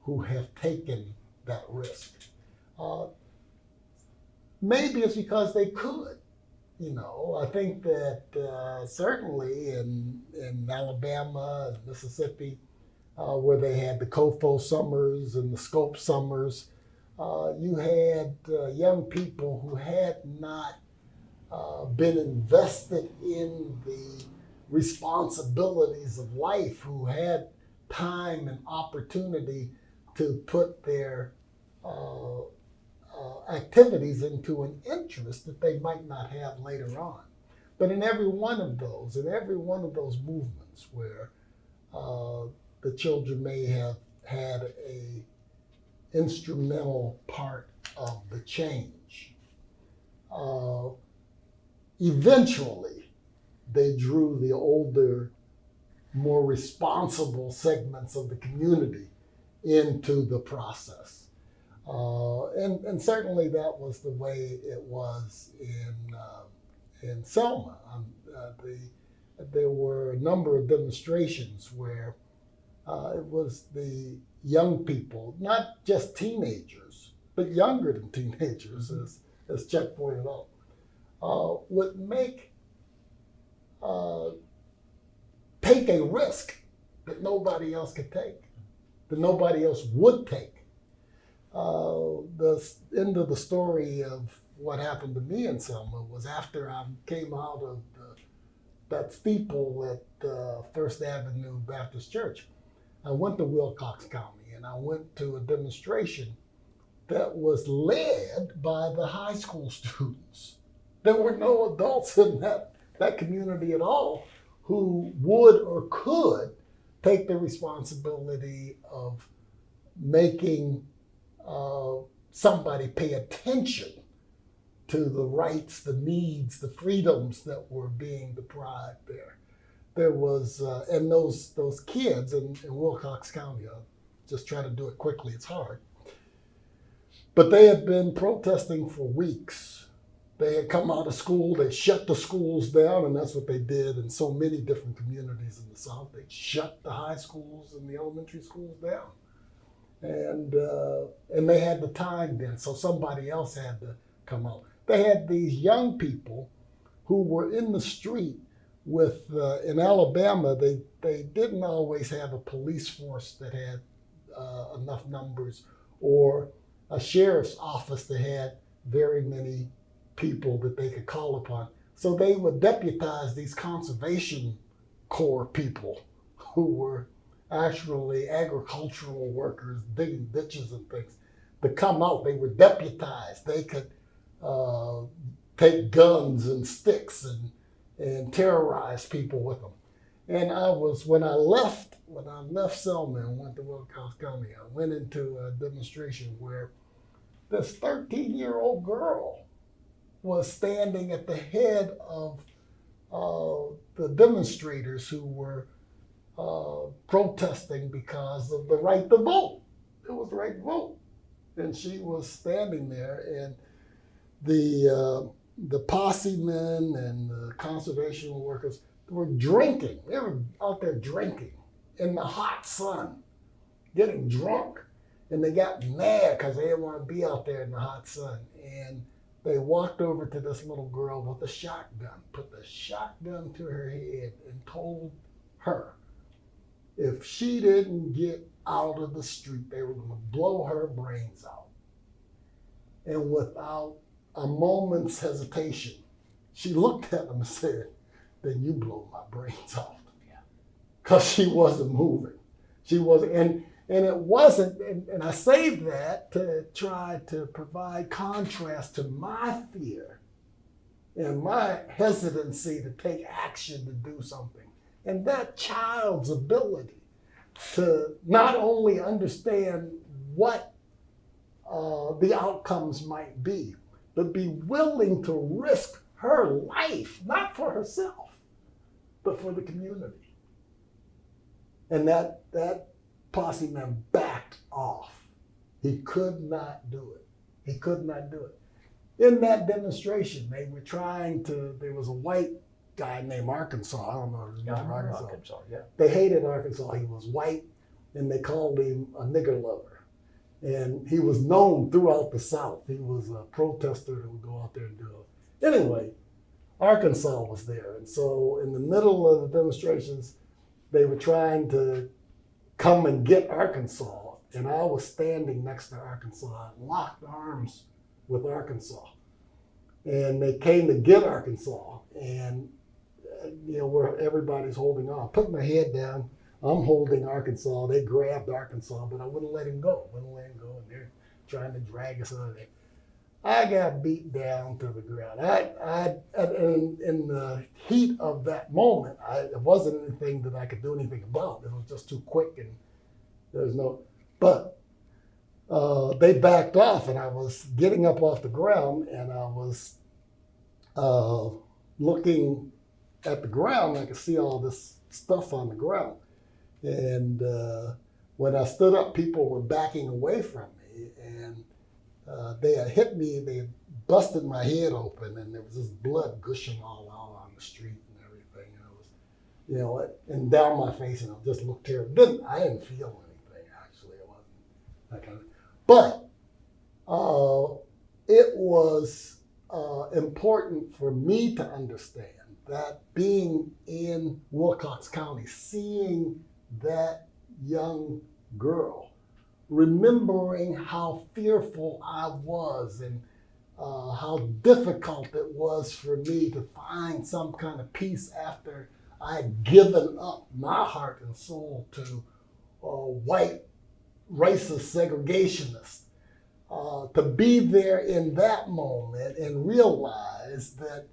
who have taken that risk. Maybe it's because they could. I think that certainly in Alabama and Mississippi, where they had the COFO summers and the SCOPE summers, you had young people who had not been invested in the responsibilities of life, who had time and opportunity to put their activities into an interest that they might not have later on. But in every one of those movements where the children may have had a instrumental part of the change, eventually they drew the older more responsible segments of the community into the process. And certainly that was the way it was in Selma. There were a number of demonstrations where it was the young people, not just teenagers, but younger than teenagers, as Chuck pointed out, would take a risk that nobody else could take, that nobody else would take. The end of the story of what happened to me in Selma was after I came out of that steeple at First Avenue Baptist Church. I went to Wilcox County and I went to a demonstration that was led by the high school students. There were no adults in that community at all who would or could take the responsibility of making somebody pay attention to the rights, the needs, the freedoms that were being deprived there. There was, and those kids in Wilcox County, I'll just try to do it quickly, it's hard, but they had been protesting for weeks. They had come out of school, they shut the schools down, and that's what they did in so many different communities in the South. They shut the high schools and the elementary schools down. And they had the time then, so somebody else had to come out. They had these young people who were in the street with, in Alabama, they didn't always have a police force that had enough numbers, or a sheriff's office that had very many people that they could call upon. So they would deputize these conservation corps people who were actually agricultural workers digging ditches and things to come out. They were deputized. They could take guns and sticks and terrorize people with them. And when I left Selma and went to Wilcox County, I went into a demonstration where this 13-year-old girl was standing at the head of the demonstrators who were protesting because of the right to vote. It was the right to vote. And she was standing there, and the posse men and the conservation workers were drinking. They were out there drinking in the hot sun, getting drunk. And they got mad because they didn't want to be out there in the hot sun. And they walked over to this little girl with a shotgun, put the shotgun to her head, and told her if she didn't get out of the street, they were going to blow her brains out. And without a moment's hesitation, she looked at them and said, "Then you blow my brains out." Because she wasn't moving. She wasn't, and it wasn't, and I say that to try to provide contrast to my fear and my hesitancy to take action to do something. And that child's ability to not only understand what the outcomes might be, but be willing to risk her life, not for herself, but for the community. And that posse man backed off. He could not do it. He could not do it. In that demonstration, they were there was a white guy named Arkansas. I don't know his name. Arkansas, yeah. They hated Arkansas. He was white, and they called him a nigger lover. And he was known throughout the South. He was a protester that would go out there and do it. Anyway, Arkansas was there. And so in the middle of the demonstrations, they were trying to come and get Arkansas. And I was standing next to Arkansas, locked arms with Arkansas. And they came to get Arkansas. And, where everybody's holding on. Put my head down. I'm holding Arkansas. They grabbed Arkansas, but I wouldn't let him go. And they're trying to drag us out of there. I got beat down to the ground. In the heat of that moment, it wasn't anything that I could do anything about. It was just too quick, and there's no. But they backed off, and I was getting up off the ground, and I was looking at the ground. And I could see all this stuff on the ground. And when I stood up, people were backing away from me, and they had hit me. They had busted my head open, and there was this blood gushing all out on the street and everything. And it was, you know, and down my face, and it just looked terrible. I didn't feel anything actually. It wasn't that kind of. But it was important for me to understand that being in Wilcox County, seeing that young girl, remembering how fearful I was and how difficult it was for me to find some kind of peace after I had given up my heart and soul to white racist segregationists. To be there in that moment and realize that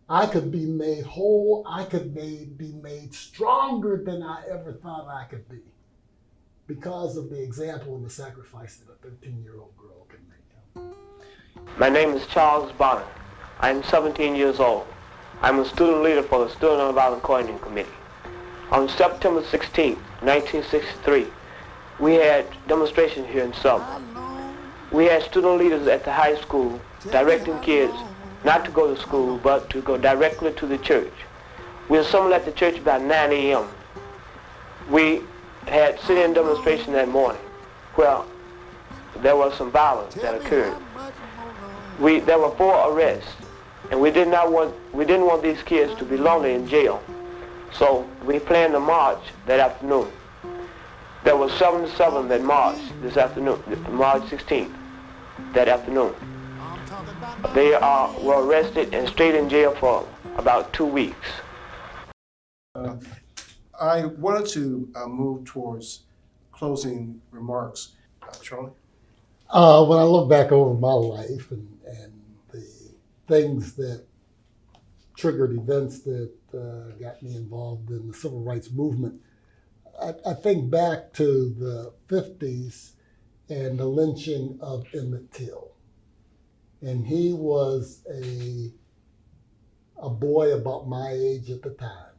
I could be made whole, I could be made stronger than I ever thought I could be because of the example and the sacrifice that a 13-year-old girl can make. My name is Charles Bonner. I'm 17 years old. I'm a student leader for the Student Nonviolent Coordinating Committee. On September 16, 1963, we had demonstrations here in Selma. We had student leaders at the high school directing kids not to go to school, but to go directly to the church. We assembled at the church about 9 a.m. We had sit-in demonstration that morning. Well, there was some violence that occurred. There were 4 arrests, and we didn't want these kids to be lonely in jail. So we planned a march that afternoon. There were 77 that marched this afternoon, March 16th, that afternoon. They were arrested and stayed in jail for about 2 weeks. I wanted to move towards closing remarks. Charlie? When I look back over my life and the things that triggered events that got me involved in the civil rights movement, I think back to the 50s and the lynching of Emmett Till. And he was a boy about my age at the time,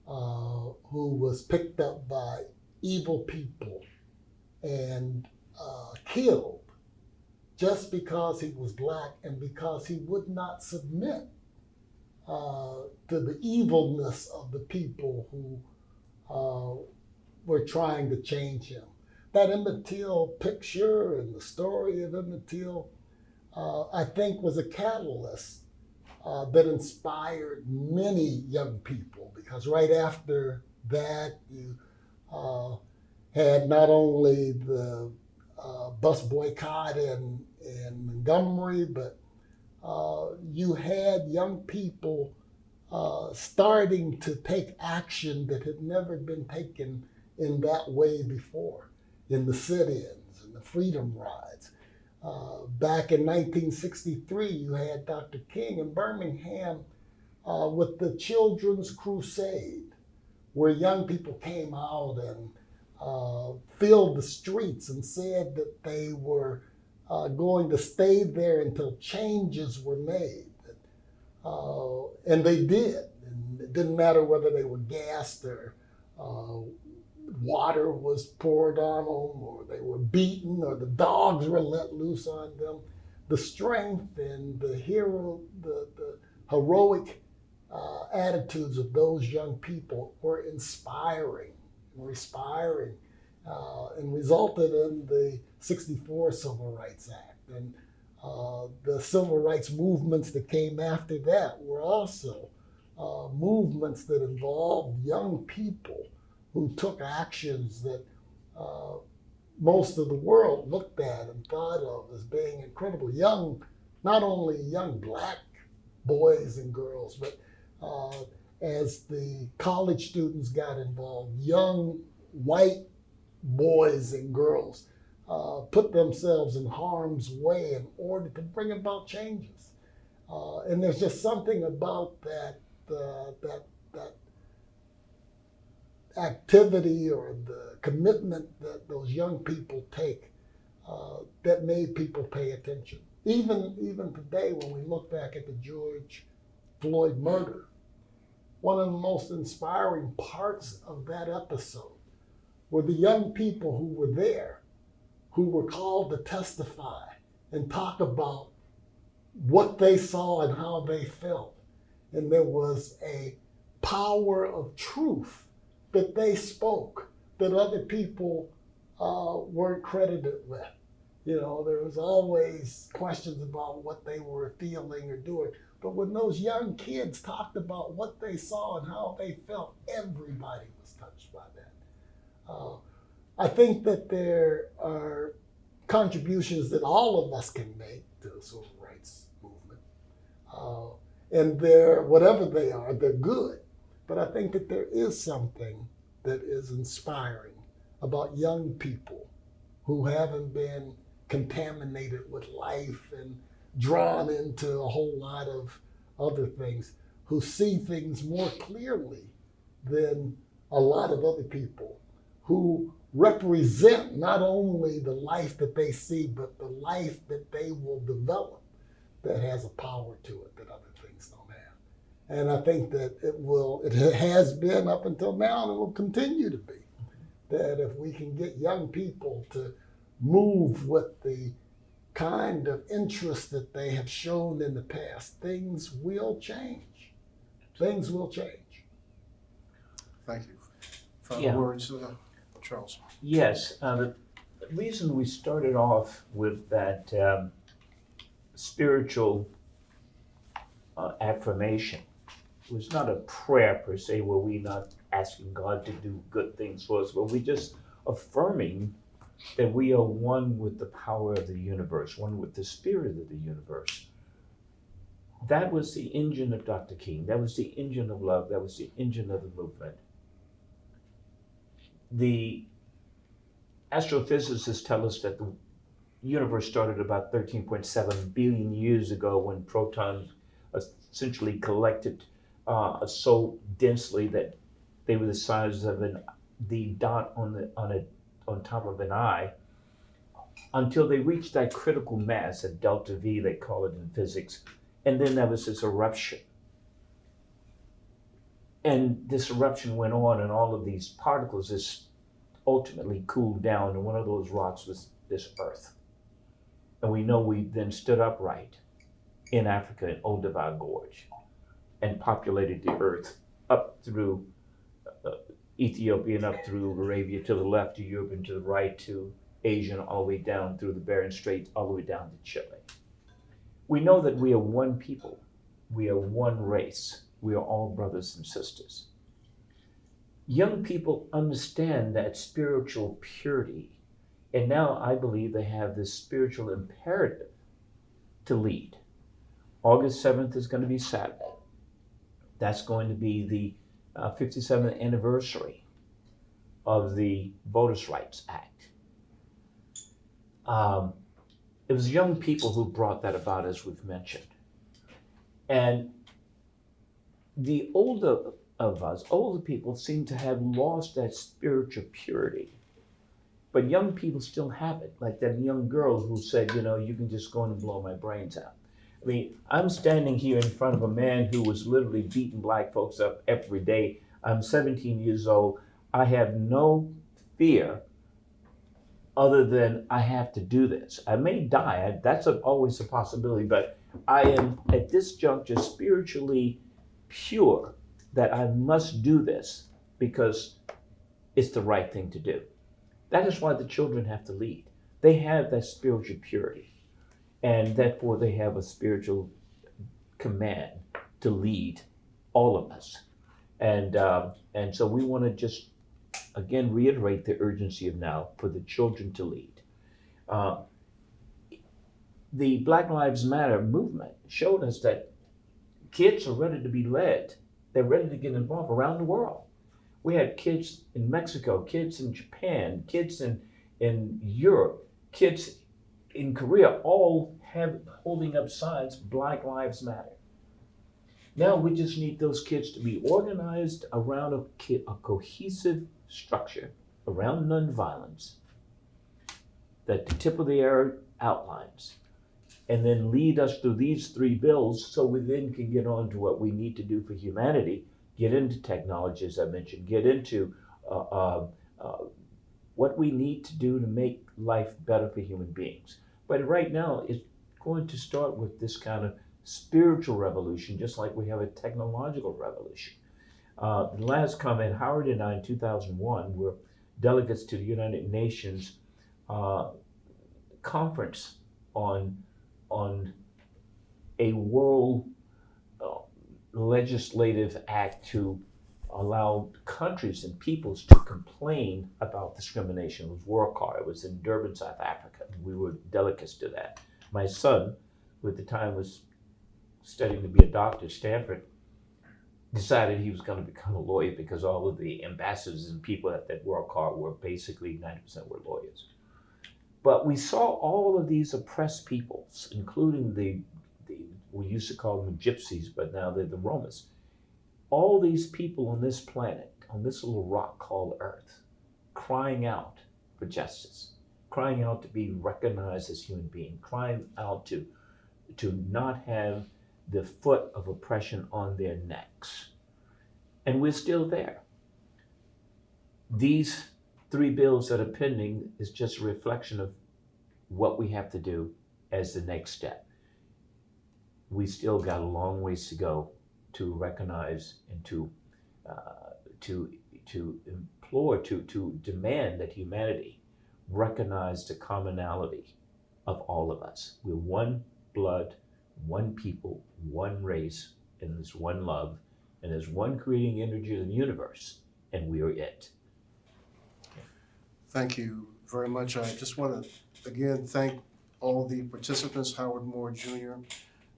who was picked up by evil people and killed just because he was black and because he would not submit to the evilness of the people who were trying to change him. That Emmett Till picture and the story of Emmett Till, I think, was a catalyst that inspired many young people, because right after that you had not only the bus boycott in Montgomery, but you had young people starting to take action that had never been taken in that way before, in the sit-ins and the freedom rides. Back in 1963, you had Dr. King in Birmingham with the Children's Crusade, where young people came out and filled the streets and said that they were going to stay there until changes were made. And they did. And it didn't matter whether they were gassed or water was poured on them, or they were beaten, or the dogs were let loose on them. The strength and the heroic attitudes of those young people were inspiring, and resulted in the '64 Civil Rights Act. And the civil rights movements that came after that were also movements that involved young people who took actions that most of the world looked at and thought of as being incredible. Young, not only young black boys and girls, but as the college students got involved, young white boys and girls put themselves in harm's way in order to bring about changes. And there's just something about that activity or the commitment that those young people take that made people pay attention. Even today, when we look back at the George Floyd murder, one of the most inspiring parts of that episode were the young people who were there, who were called to testify and talk about what they saw and how they felt. And there was a power of truth that they spoke that other people weren't credited with. You know, there was always questions about what they were feeling or doing. But when those young kids talked about what they saw and how they felt, everybody was touched by that. I think that there are contributions that all of us can make to the civil rights movement. And they're, whatever they are, they're good. But I think that there is something that is inspiring about young people who haven't been contaminated with life and drawn into a whole lot of other things, who see things more clearly than a lot of other people, who represent not only the life that they see, but the life that they will develop that has a power to it that other things don't have. And I think that it has been up until now, and it will continue to be, that if we can get young people to move with the kind of interest that they have shown in the past, things will change. Things will change. Thank you. Final words, Charles. Yes, the reason we started off with that spiritual affirmation was not a prayer per se, where we're not asking God to do good things for us, but we're just affirming that we are one with the power of the universe, one with the spirit of the universe. That was the engine of Dr. King. That was the engine of love. That was the engine of the movement. The astrophysicists tell us that the universe started about 13.7 billion years ago, when protons essentially collected so densely that they were the size of the dot on top of an eye, until they reached that critical mass at delta V, they call it in physics. And then there was this eruption. And this eruption went on, and all of these particles just ultimately cooled down, and one of those rocks was this Earth. And we know we then stood upright in Africa in Olduvai Gorge and populated the Earth up through Ethiopia and up through Arabia to the left, to Europe, and to the right, to Asia, and all the way down through the Bering Straits, all the way down to Chile. We know that we are one people. We are one race. We are all brothers and sisters. Young people understand that spiritual purity, and now I believe they have this spiritual imperative to lead. August 7th is going to be Saturday. That's going to be the 57th anniversary of the Voters' Rights Act. It was young people who brought that about, as we've mentioned. And the older of us, older people, seem to have lost that spiritual purity. But young people still have it, like that young girl who said, you know, you can just go in and blow my brains out. I mean, I'm standing here in front of a man who was literally beating black folks up every day. I'm 17 years old. I have no fear other than I have to do this. I may die. That's always a possibility, but I am at this juncture spiritually pure that I must do this because it's the right thing to do. That is why the children have to lead. They have that spiritual purity, and therefore they have a spiritual command to lead all of us. And so we want to just, again, reiterate the urgency of now for the children to lead. The Black Lives Matter movement showed us that kids are ready to be led. They're ready to get involved around the world. We had kids in Mexico, kids in Japan, kids in Europe, kids in Korea, all holding up signs, Black Lives Matter. Now we just need those kids to be organized around a cohesive structure around nonviolence that the tip of the arrow outlines, and then lead us through these 3 bills so we then can get on to what we need to do for humanity get into technology, as I mentioned, get into uh, uh, uh, what we need to do to make life better for human beings. But right now, it's going to start with this kind of spiritual revolution, just like we have a technological revolution. The last comment, Howard and I in 2001 were delegates to the United Nations uh, conference on on a world uh, legislative act to allow countries and peoples to complain about discrimination. It was WorldCar. It was in Durban, South Africa. We were delegates to that. My son, who at the time was studying to be a doctor at Stanford, decided he was going to become a lawyer because all of the ambassadors and people at that WorldCar were basically 90% were lawyers. But we saw all of these oppressed peoples, including we used to call them gypsies, but now they're the Romas. All these people on this planet, on this little rock called Earth, crying out for justice, crying out to be recognized as human beings, crying out to not have the foot of oppression on their necks. And we're still there. These 3 bills that are pending is just a reflection of what we have to do as the next step. We still got a long ways to go to recognize and to implore, to demand that humanity recognize the commonality of all of us. We're one blood, one people, one race, and there's one love, and there's one creating energy in the universe, and we are it. Thank you very much. I just want to again thank all the participants, Howard Moore Jr.,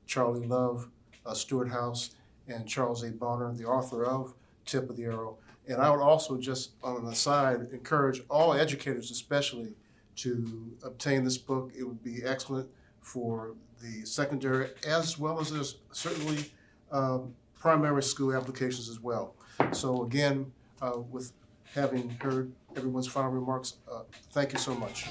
Charlie Love, Stuart House, and Charles A. Bonner, the author of Tip of the Arrow. And I would also just, on an aside, encourage all educators especially to obtain this book. It would be excellent for the secondary as well as there's certainly primary school applications as well. So again, with having heard everyone's final remarks, thank you so much.